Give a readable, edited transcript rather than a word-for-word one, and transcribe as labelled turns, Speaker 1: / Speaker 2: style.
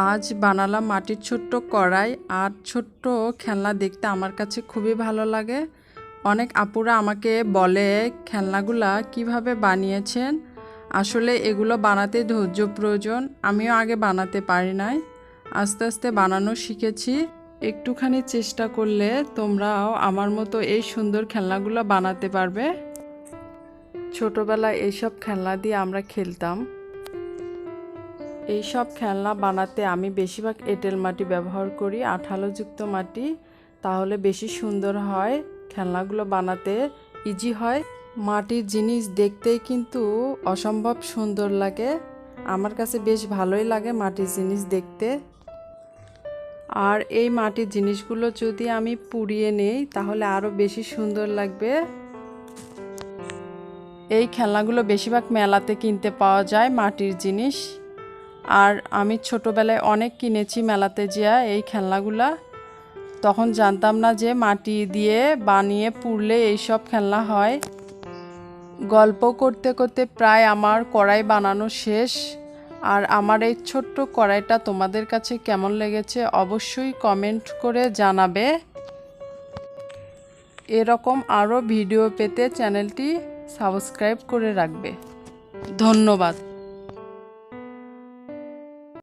Speaker 1: আজ বানালাম মাটির ছোট্ট কড়াই আর ছোট্ট খেলনা। দেখতে আমার কাছে খুবই ভালো লাগে। অনেক আপুরা আমাকে বলে খেলনাগুলা কিভাবে বানিয়েছেন। আসলে এগুলো বানাতে ধৈর্য প্রয়োজন। আমিও আগে বানাতে পারি নাই, আস্তে আস্তে বানানো শিখেছি। একটুখানি চেষ্টা করলে তোমরাও আমার মতো এই সুন্দর খেলনাগুলো বানাতে পারবে। ছোটবেলায় এইসব খেলনা দিয়ে আমরা খেলতাম। এই সব খেলনা বানাতে আমি বেশিরভাগ এঁটেল মাটি ব্যবহার করি, আঠালোযুক্ত মাটি, তাহলে বেশি সুন্দর হয়। খেলনাগুলো বানাতে ইজি হয়। মাটির জিনিস দেখতেই কিন্তু অসম্ভব সুন্দর লাগে। আমার কাছে বেশ ভালোই লাগে মাটির জিনিস দেখতে। আর এই মাটির জিনিসগুলো যদি আমি পুড়িয়ে নেই তাহলে আরও বেশি সুন্দর লাগবে। এই খেলনাগুলো বেশিরভাগ মেলাতে কিনতে পাওয়া যায় মাটির জিনিস। আর আমি ছোটোবেলায় অনেক কিনেছি মেলাতে যেয়ে এই খেলনাগুলা। তখন জানতাম না যে মাটি দিয়ে বানিয়ে পুড়লে এইসব খেলনা হয়। গল্প করতে করতে প্রায় আমার কড়াই বানানো শেষ। আর আমার এই ছোট্ট কড়াইটা তোমাদের কাছে কেমন লেগেছে অবশ্যই কমেন্ট করে জানাবে। এরকম আরও ভিডিও পেতে চ্যানেলটি সাবস্ক্রাইব করে রাখবে। ধন্যবাদ।